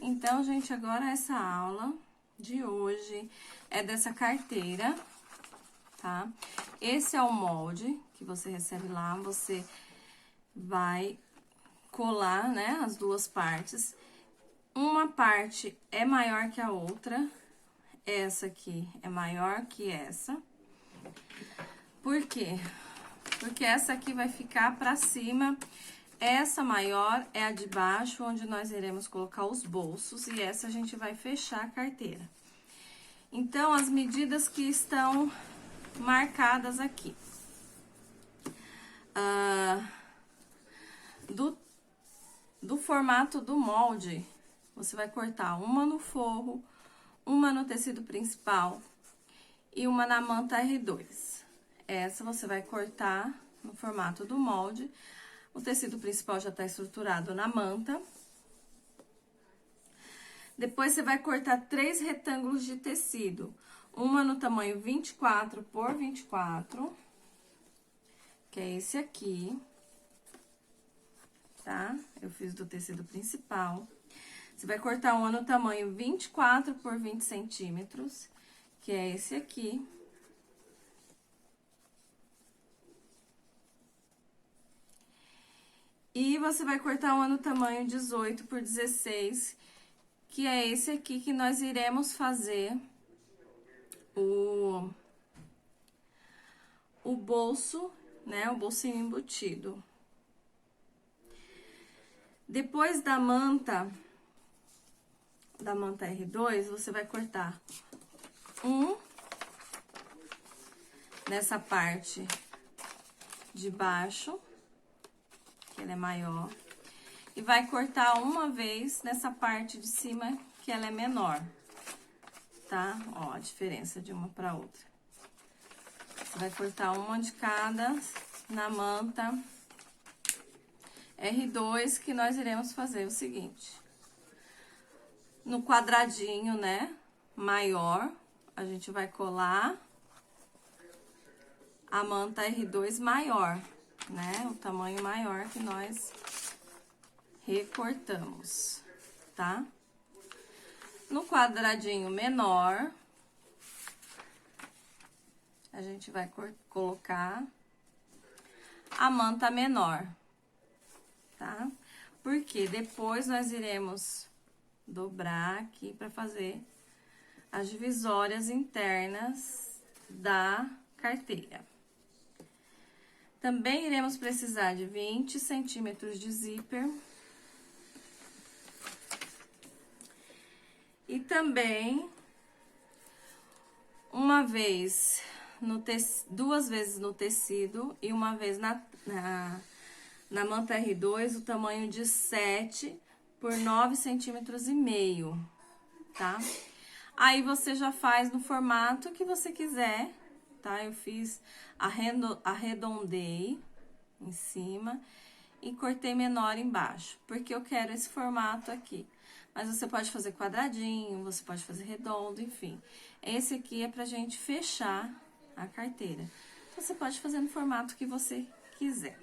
Então, gente, agora essa aula de hoje é dessa carteira, tá? Esse é o molde que você recebe lá, você vai colar, né, as duas partes. Uma parte é maior que a outra, essa aqui é maior que essa. Por quê? Porque essa aqui vai ficar pra cima. Essa maior é a de baixo, onde nós iremos colocar os bolsos, e essa a gente vai fechar a carteira. Então, as medidas que estão marcadas aqui. Do formato do molde, você vai cortar uma no forro, uma no tecido principal e uma na manta R2. Essa você vai cortar no formato do molde. O tecido principal já tá estruturado na manta. Depois, você vai cortar 3 retângulos de tecido. Uma no tamanho 24 por 24, que é esse aqui, tá? Eu fiz do tecido principal. Você vai cortar uma no tamanho 24 por 20 centímetros, que é esse aqui. E você vai cortar uma no tamanho 18 por 16, que é esse aqui que nós iremos fazer o bolso, né? O bolsinho embutido. Depois da manta R2, você vai cortar um nessa parte de baixo, que ele é maior, e vai cortar uma vez nessa parte de cima, que ela é menor, tá? Ó, a diferença de uma pra outra. Você vai cortar uma de cada na manta R2, que nós iremos fazer o seguinte. No quadradinho, né, maior, a gente vai colar a manta R2 maior, né, o tamanho maior que nós recortamos, tá? No quadradinho menor, a gente vai colocar a manta menor, tá? Porque depois nós iremos dobrar aqui para fazer as divisórias internas da carteira. Também iremos precisar de 20 centímetros de zíper. E também, duas vezes no tecido e uma vez na manta R2, o tamanho de 7 por 9 centímetros e meio, tá? Aí, você já faz no formato que você quiser, tá? Eu fiz, arredondei em cima e cortei menor embaixo, porque eu quero esse formato aqui. Mas você pode fazer quadradinho, você pode fazer redondo, enfim. Esse aqui é pra gente fechar a carteira. Então, você pode fazer no formato que você quiser.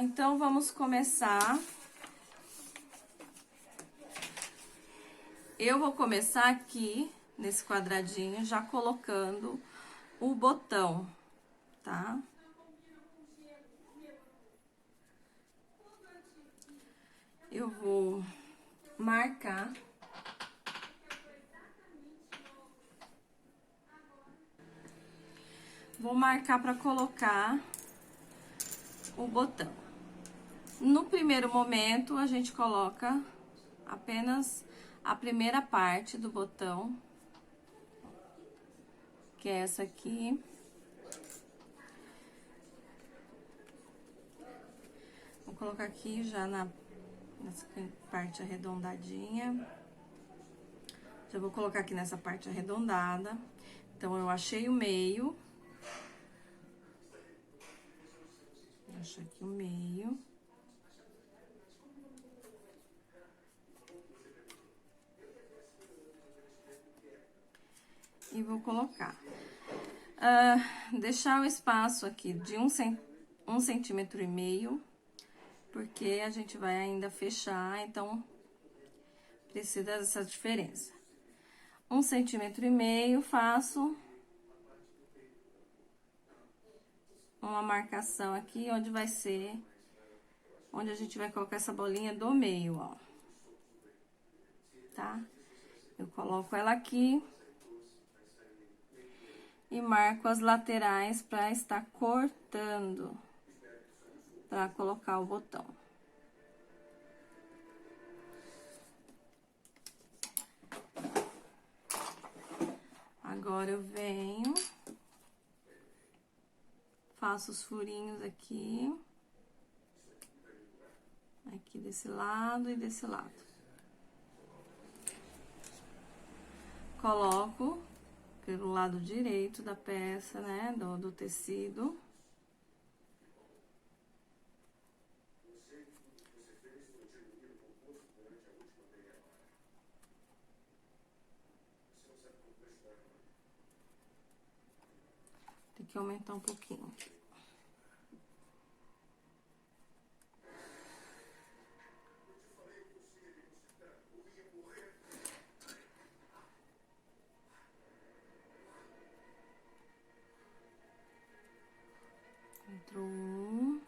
Então, vamos começar. Eu vou começar aqui, nesse quadradinho, já colocando o botão, tá? Eu vou marcar. Vou marcar para colocar o botão. No primeiro momento, a gente coloca apenas a primeira parte do botão, que é essa aqui. Vou colocar aqui já nessa parte arredondadinha. Já vou colocar aqui nessa parte arredondada. Então, eu achei o meio. Achei aqui o meio. E vou colocar. Deixar o espaço aqui de 1,5 centímetro porque a gente vai ainda fechar, então precisa dessa diferença. 1,5 centímetro, faço uma marcação aqui, onde vai ser, onde a gente vai colocar essa bolinha do meio, ó. Tá? Eu coloco ela aqui e marco as laterais para estar cortando, para colocar o botão. Agora eu venho, faço os furinhos aqui desse lado e desse lado. Coloco pelo lado direito da peça, né, do tecido. Tem que aumentar um pouquinho. Entrou um.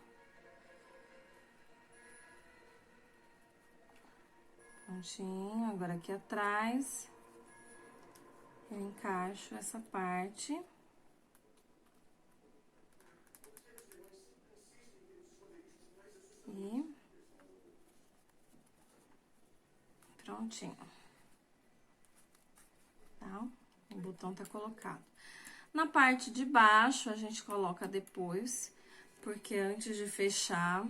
Prontinho. Agora aqui atrás, eu encaixo essa parte. E prontinho. Tá? O botão tá colocado. Na parte de baixo, a gente coloca depois, porque antes de fechar,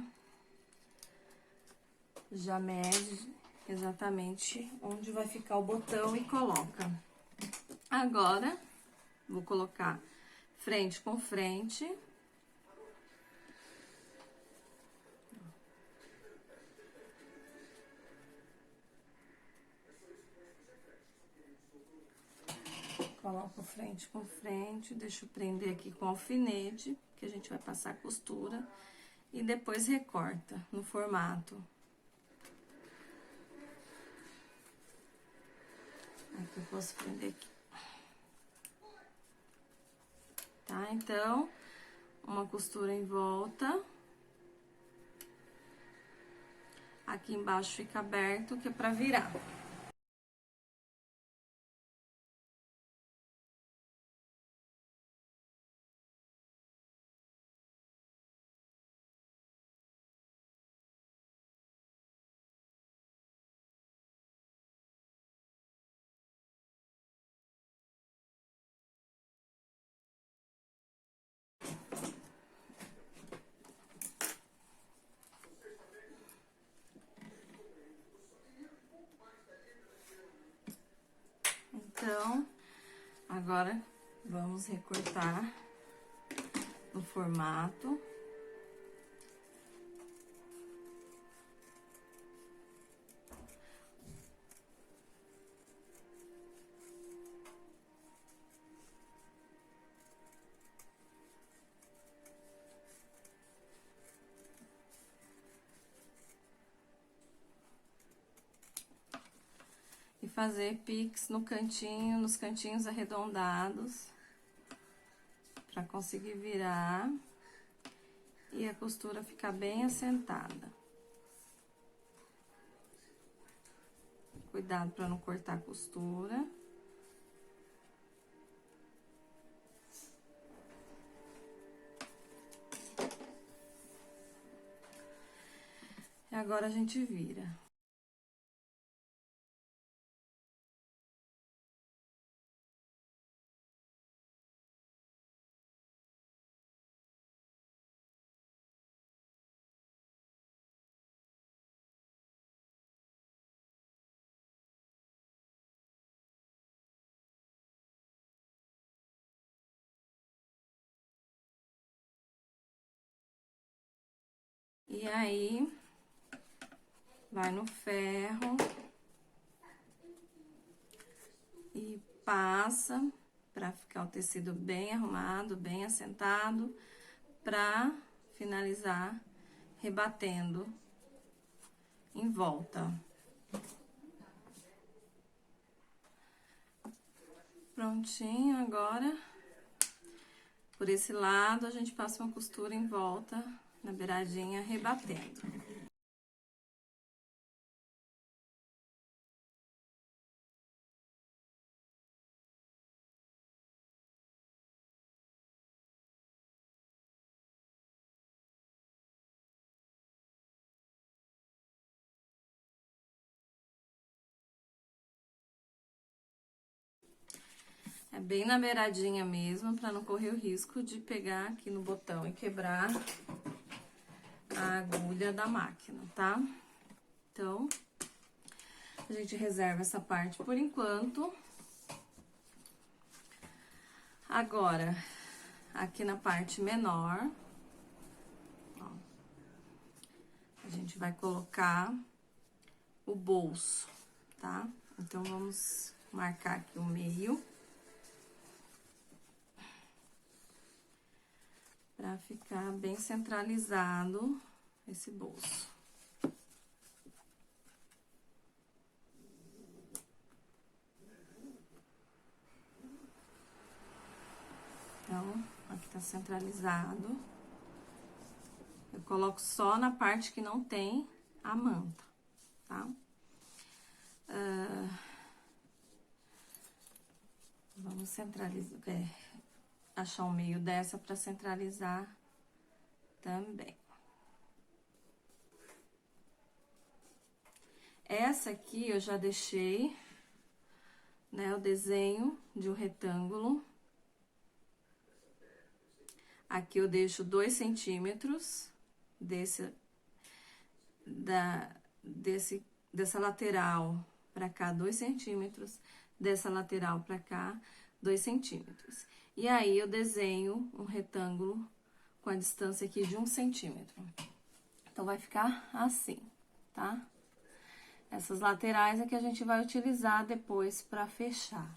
já mede exatamente onde vai ficar o botão e coloca. Agora, vou colocar frente com frente. Coloco frente com frente, deixo prender aqui com alfinete, que a gente vai passar a costura, e depois recorta no formato. Aqui eu posso prender aqui. Tá? Então, uma costura em volta. Aqui embaixo fica aberto, que é pra virar. Então, agora, vamos recortar no formato. E fazer pix no cantinho, nos cantinhos arredondados, pra conseguir virar e a costura ficar bem assentada. Cuidado pra não cortar a costura. E agora a gente vira. E aí, vai no ferro e passa pra ficar o tecido bem arrumado, bem assentado, pra finalizar rebatendo em volta. Prontinho, agora, por esse lado, a gente passa uma costura em volta, na beiradinha, rebatendo. É bem na beiradinha mesmo, pra não correr o risco de pegar aqui no botão e quebrar a agulha da máquina, tá? Então, a gente reserva essa parte por enquanto. Agora, aqui na parte menor, ó, a gente vai colocar o bolso, tá? Então, vamos marcar aqui o meio. Pra ficar bem centralizado esse bolso. Então, aqui tá centralizado. Eu coloco só na parte que não tem a manta, tá? Vamos centralizar, achar o meio dessa pra centralizar também. Essa aqui eu já deixei, né, o desenho de um retângulo. Aqui eu deixo 2 centímetros dessa lateral pra cá, 2 centímetros, dessa lateral pra cá, 2 centímetros. E aí, eu desenho um retângulo com a distância aqui de 1 centímetro. Então, vai ficar assim, tá? Essas laterais é que a gente vai utilizar depois pra fechar.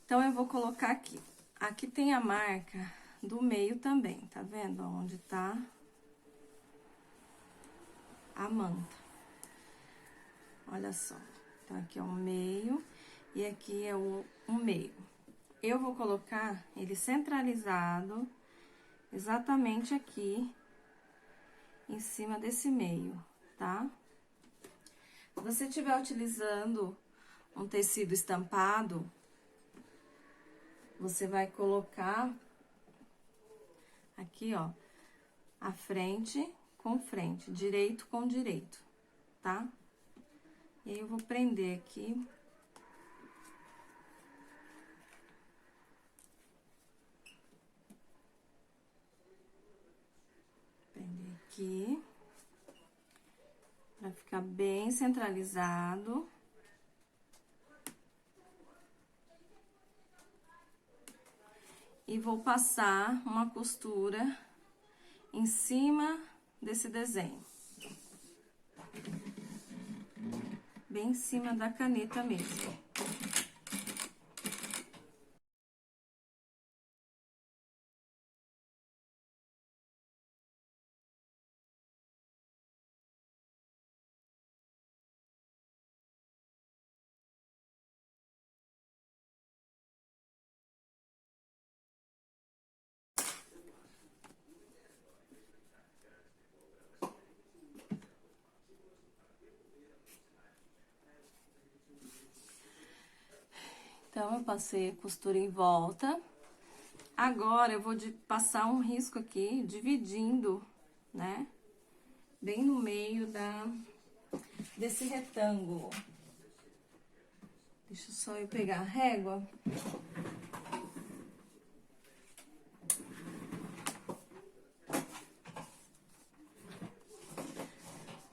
Então, eu vou colocar aqui. Aqui tem a marca do meio também, tá vendo? Onde tá a manta. Olha só. Então, aqui é o meio e aqui é o meio. Eu vou colocar ele centralizado exatamente aqui em cima desse meio, tá? Se você estiver utilizando um tecido estampado, você vai colocar aqui, ó, a frente com frente, direito com direito, tá? E aí, eu vou prender aqui. Prender aqui. Pra ficar bem centralizado. E vou passar uma costura em cima desse desenho. Bem em cima da caneta mesmo. Então, eu passei a costura em volta. Agora, eu vou passar um risco aqui, dividindo, né? Bem no meio desse retângulo. Deixa só eu pegar a régua.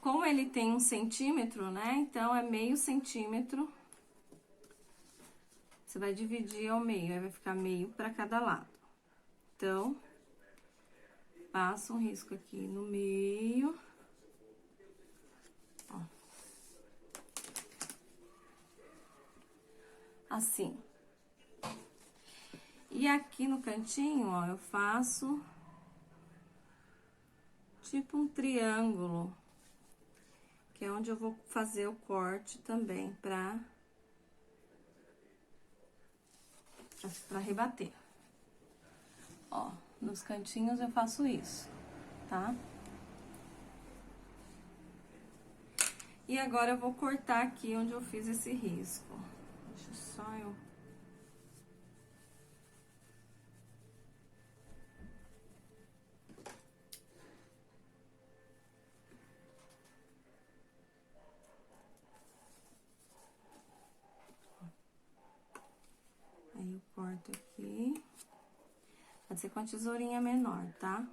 Como ele tem 1 centímetro, né? Então, é meio centímetro. Você vai dividir ao meio, aí vai ficar meio pra cada lado. Então, passa um risco aqui no meio. Ó. Assim. E aqui no cantinho, ó, eu faço tipo um triângulo, onde eu vou fazer o corte também pra rebater. Ó, nos cantinhos eu faço isso, tá? E agora eu vou cortar aqui onde eu fiz esse risco. Deixa só eu... Aí eu corto aqui. Pode ser com a tesourinha menor, tá?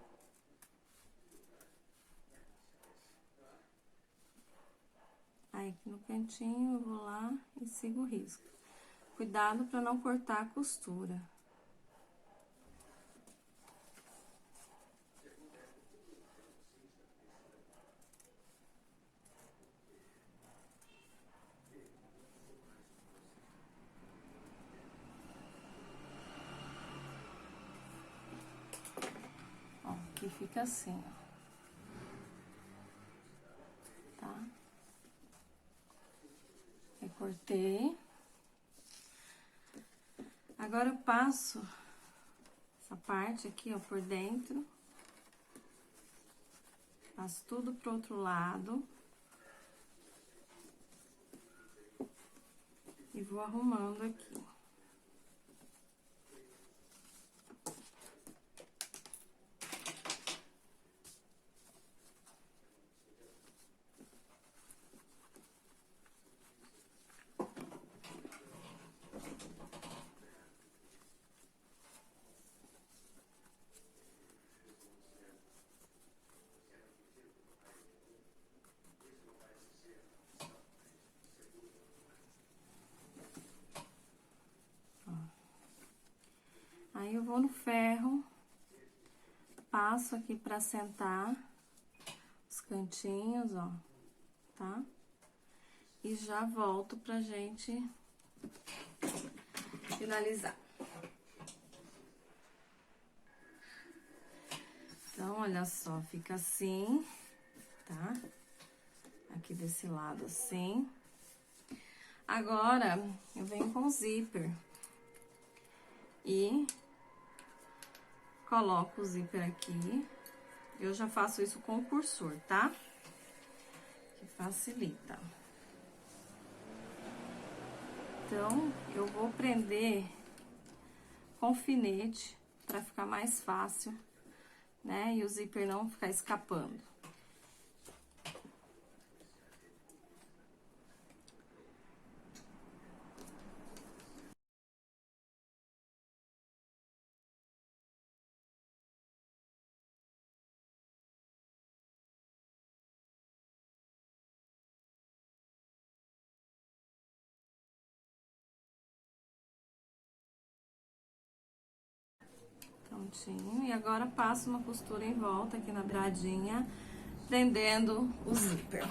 Aí, aqui no cantinho, eu vou lá e sigo o risco. Cuidado pra não cortar a costura. Ó, aqui fica assim, ó. Tá? Recortei. Agora eu passo essa parte aqui, ó, por dentro. Passo tudo pro outro lado. E vou arrumando aqui. Aí, eu vou no ferro, passo aqui pra sentar os cantinhos, ó, tá? E já volto pra gente finalizar. Então, olha só, fica assim, tá? Aqui desse lado, assim. Agora, eu venho com o zíper. E coloco o zíper aqui. Eu já faço isso com o cursor, tá? Que facilita. Então, eu vou prender com alfinete pra ficar mais fácil, né? E o zíper não ficar escapando. Prontinho. E agora passo uma costura em volta aqui na beiradinha, prendendo o zíper.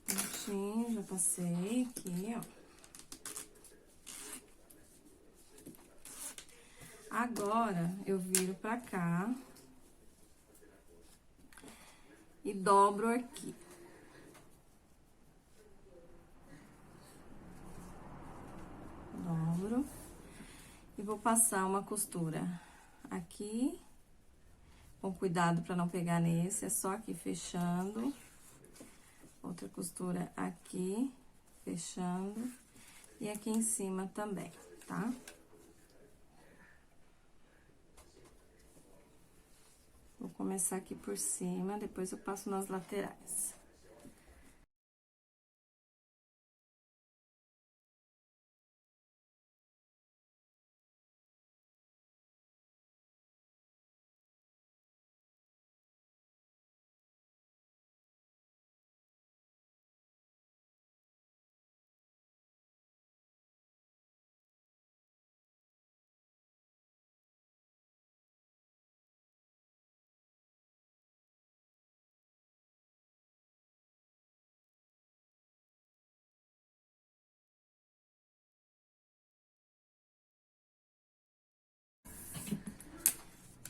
Prontinho, já passei aqui, ó. Agora, eu viro pra cá e dobro aqui. Dobro. E vou passar uma costura aqui, com cuidado pra não pegar nesse, é só aqui fechando. Outra costura aqui, fechando. E aqui em cima também, tá? Vou começar aqui por cima, depois eu passo nas laterais.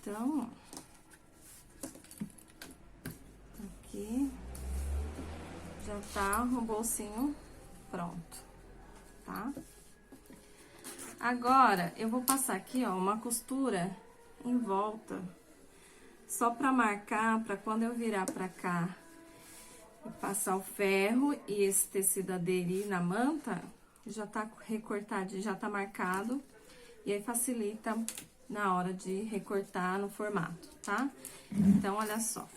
Então, aqui já tá o bolsinho pronto, tá? Agora, eu vou passar aqui, ó, uma costura em volta, só pra marcar, pra quando eu virar pra cá e passar o ferro e esse tecido aderir na manta, já tá recortado, já tá marcado, e aí facilita na hora de recortar no formato, tá? Então, olha só.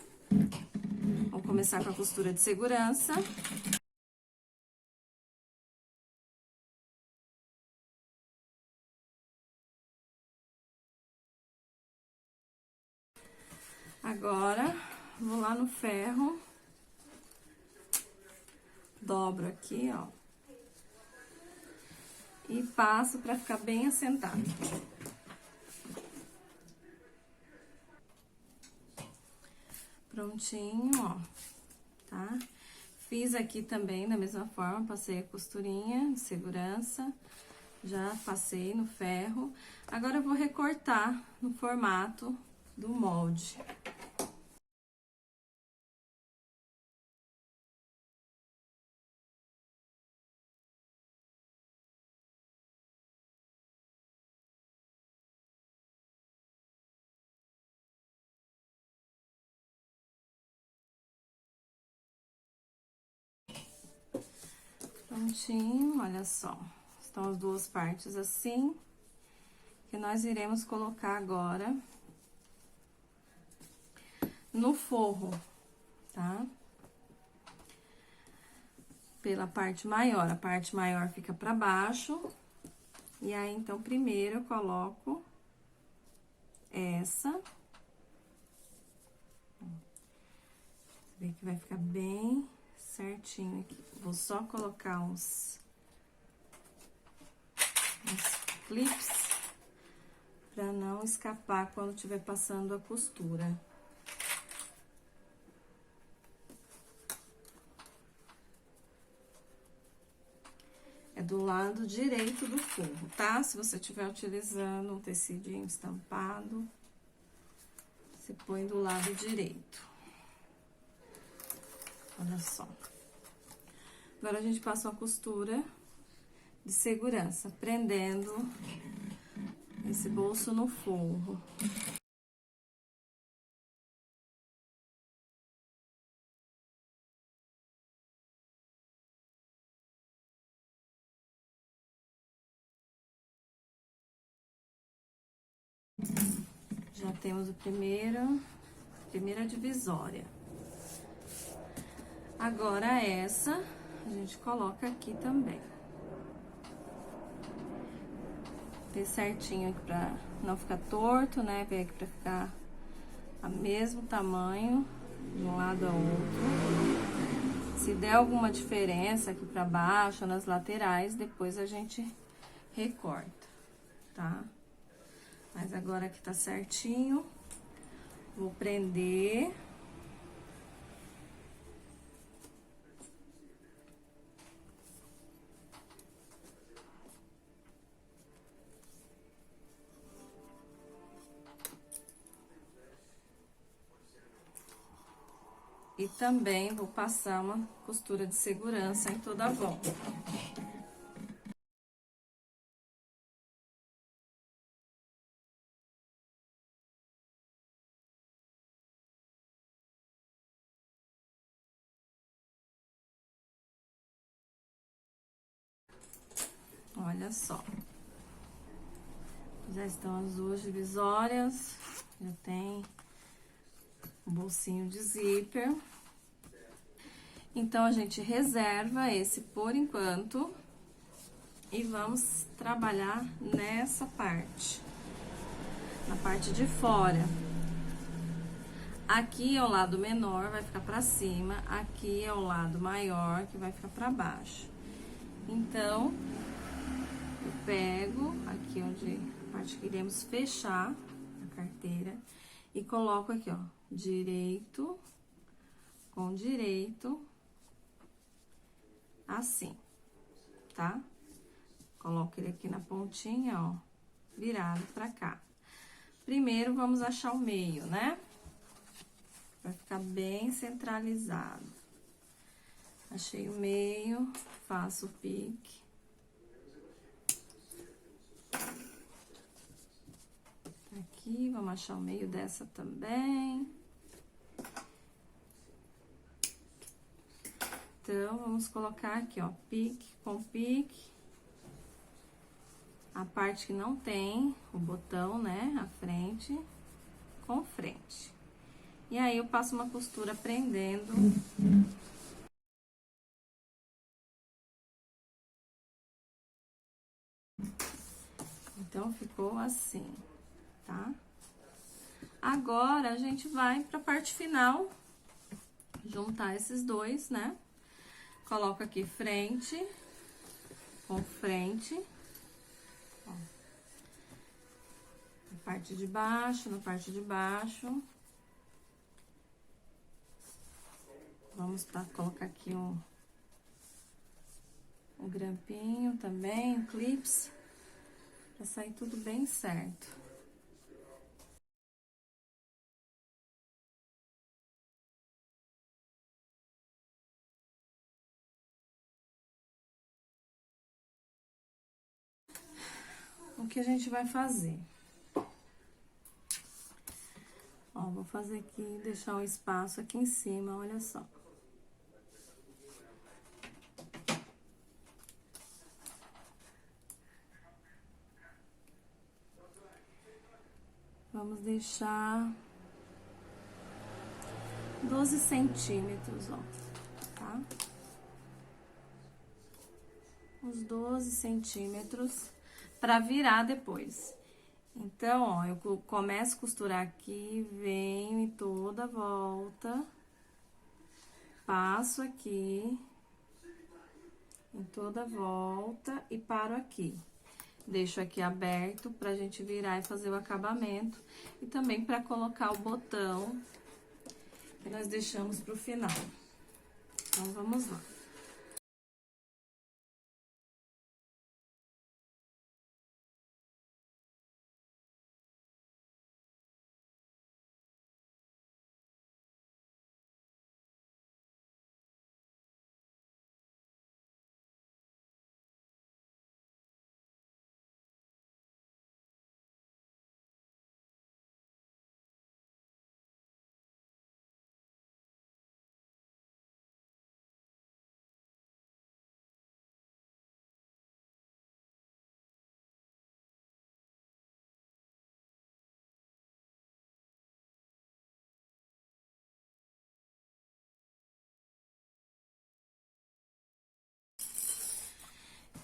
Vamos começar com a costura de segurança. Agora, vou lá no ferro, dobro aqui, ó, e passo pra ficar bem assentado. Prontinho, ó, tá? Fiz aqui também da mesma forma, passei a costurinha de segurança, já passei no ferro. Agora, eu vou recortar no formato do molde. Prontinho, olha só. Estão as duas partes assim, que nós iremos colocar agora no forro, tá? Pela parte maior, a parte maior fica pra baixo. E aí, então, primeiro eu coloco essa. Você vê que vai ficar bem certinho aqui. Vou só colocar uns clips pra não escapar quando estiver passando a costura. É do lado direito do forro, tá? Se você estiver utilizando um tecidinho estampado, você põe do lado direito. Olha só. Agora, a gente passa uma costura de segurança, prendendo esse bolso no forro. Já temos primeira divisória. Agora, essa, a gente coloca aqui também. Ver certinho aqui pra não ficar torto, né? Ver aqui pra ficar o mesmo tamanho de um lado ao outro. Se der alguma diferença aqui pra baixo, nas laterais, depois a gente recorta, tá? Mas agora aqui tá certinho. Vou prender. E também vou passar uma costura de segurança em toda a volta. Olha só. Já estão as duas divisórias. Já tem um bolsinho de zíper. Então, a gente reserva esse por enquanto. E vamos trabalhar nessa parte. Na parte de fora. Aqui é o lado menor, vai ficar pra cima. Aqui é o lado maior, que vai ficar pra baixo. Então, eu pego aqui onde a parte que iremos fechar a carteira. E coloco aqui, ó, direito com direito, assim, tá? Coloco ele aqui na pontinha, ó, virado pra cá. Primeiro, vamos achar o meio, né? Vai ficar bem centralizado. Achei o meio, faço o pique. Aqui, vamos achar o meio dessa também. Então, vamos colocar aqui, ó, pique com pique. A parte que não tem o botão, né, a frente com frente. E aí, eu passo uma costura prendendo. Então, ficou assim, tá? Agora, a gente vai pra parte final, juntar esses dois, né? Coloco aqui frente com frente. Ó. Na parte de baixo, na parte de baixo. Vamos colocar aqui um grampinho também, um clips, pra sair tudo bem certo. O que a gente vai fazer? Ó, vou fazer aqui, deixar um espaço aqui em cima, olha só. Vamos deixar 12 centímetros, ó, tá? Uns 12 centímetros pra virar depois. Então, ó, eu começo a costurar aqui, venho em toda a volta, passo aqui, em toda a volta e paro aqui. Deixo aqui aberto pra gente virar e fazer o acabamento. E também pra colocar o botão que nós deixamos pro final. Então, vamos lá.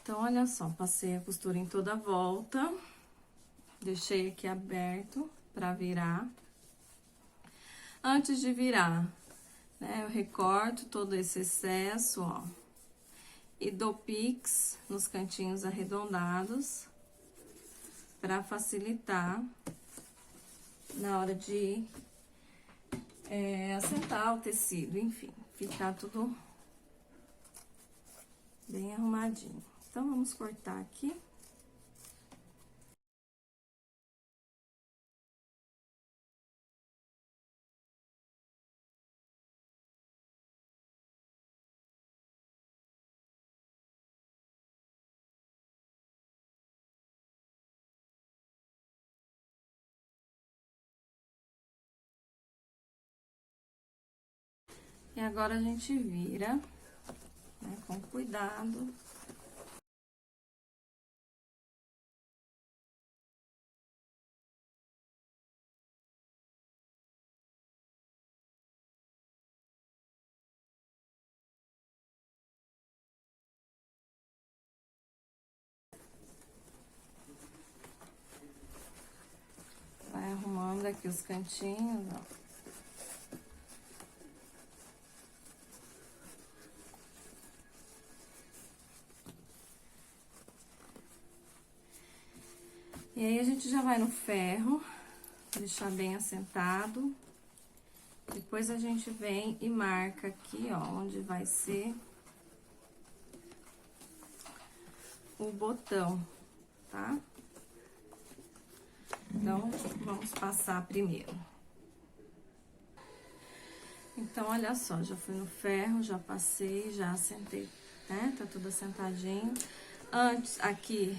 Então, olha só, passei a costura em toda a volta, deixei aqui aberto pra virar. Antes de virar, né, eu recorto todo esse excesso, ó, e dou pix nos cantinhos arredondados, pra facilitar na hora de assentar o tecido, enfim, ficar tudo bem arrumadinho. Então, vamos cortar aqui. E agora, a gente vira, né, com cuidado. aqui os cantinhos, ó. E aí, a gente já vai no ferro, deixar bem assentado. Depois, a gente vem e marca aqui, ó, onde vai ser o botão, tá? Então, vamos passar primeiro. Então, olha só, já fui no ferro, já passei, já assentei, né? Tá tudo assentadinho. Antes, aqui,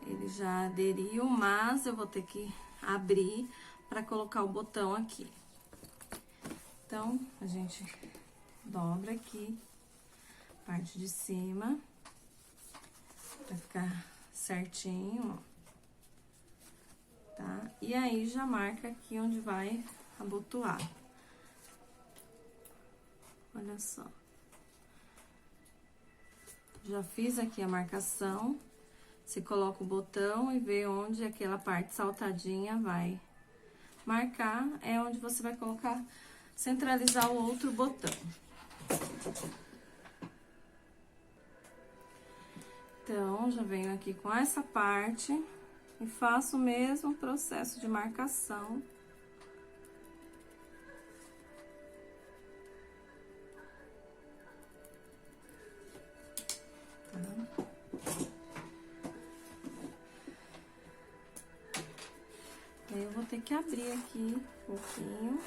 ele já aderiu, mas eu vou ter que abrir pra colocar o botão aqui. Então, a gente dobra aqui, parte de cima, pra ficar certinho, ó. Tá? E aí, já marca aqui onde vai abotoar. Olha só. Já fiz aqui a marcação. Você coloca o botão e vê onde aquela parte saltadinha vai marcar. É onde você vai colocar, centralizar o outro botão. Então, já venho aqui com essa parte e faço o mesmo processo de marcação. Tá? Aí, eu vou ter que abrir aqui um pouquinho.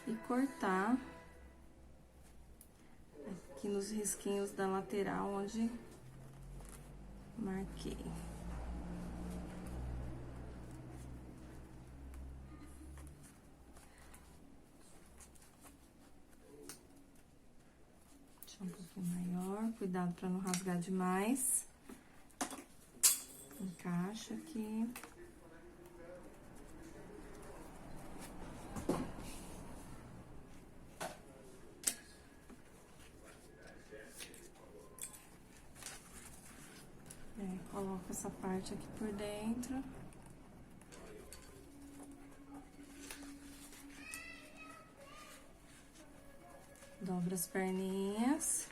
E cortar aqui nos risquinhos da lateral onde marquei. Deixa um pouquinho maior, cuidado para não rasgar demais. Encaixa aqui. Coloco essa parte aqui por dentro. Dobra as perninhas.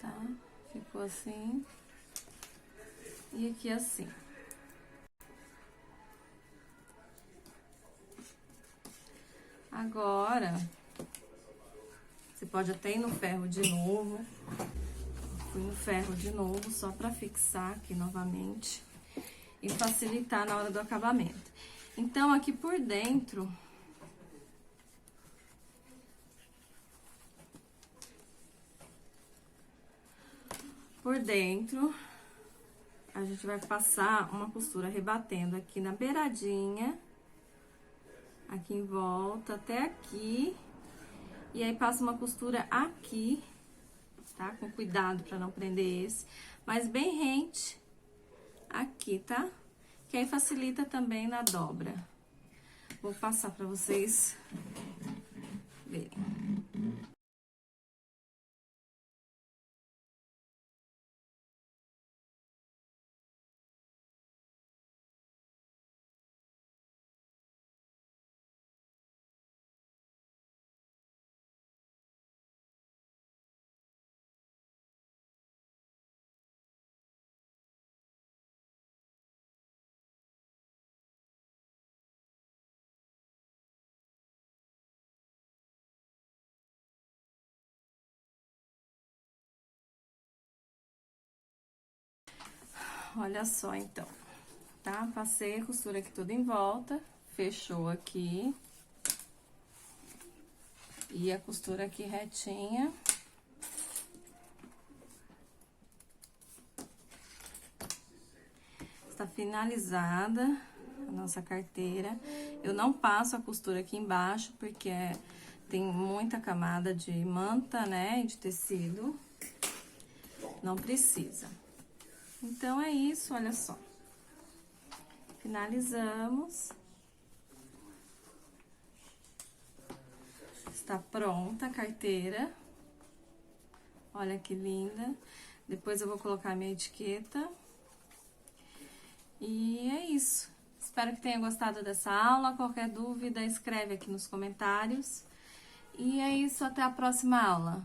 Tá? Ficou assim. E aqui assim. Agora, você pode até ir no ferro de novo. Fui no ferro de novo, só pra fixar aqui novamente. E facilitar na hora do acabamento. Então, aqui por dentro... Por dentro, a gente vai passar uma costura rebatendo aqui na beiradinha. Aqui em volta, até aqui. E aí, passa uma costura aqui, tá? Com cuidado pra não prender esse. Mas bem rente aqui, tá? Que aí facilita também na dobra. Vou passar pra vocês verem. Olha só, então, tá? Passei a costura aqui toda em volta, fechou aqui. E a costura aqui retinha. Está finalizada a nossa carteira. Eu não passo a costura aqui embaixo, porque tem muita camada de manta, né, e de tecido. Não precisa. Então, é isso, olha só. Finalizamos. Está pronta a carteira. Olha que linda. Depois eu vou colocar minha etiqueta. E é isso. Espero que tenha gostado dessa aula. Qualquer dúvida, escreve aqui nos comentários. E é isso, até a próxima aula.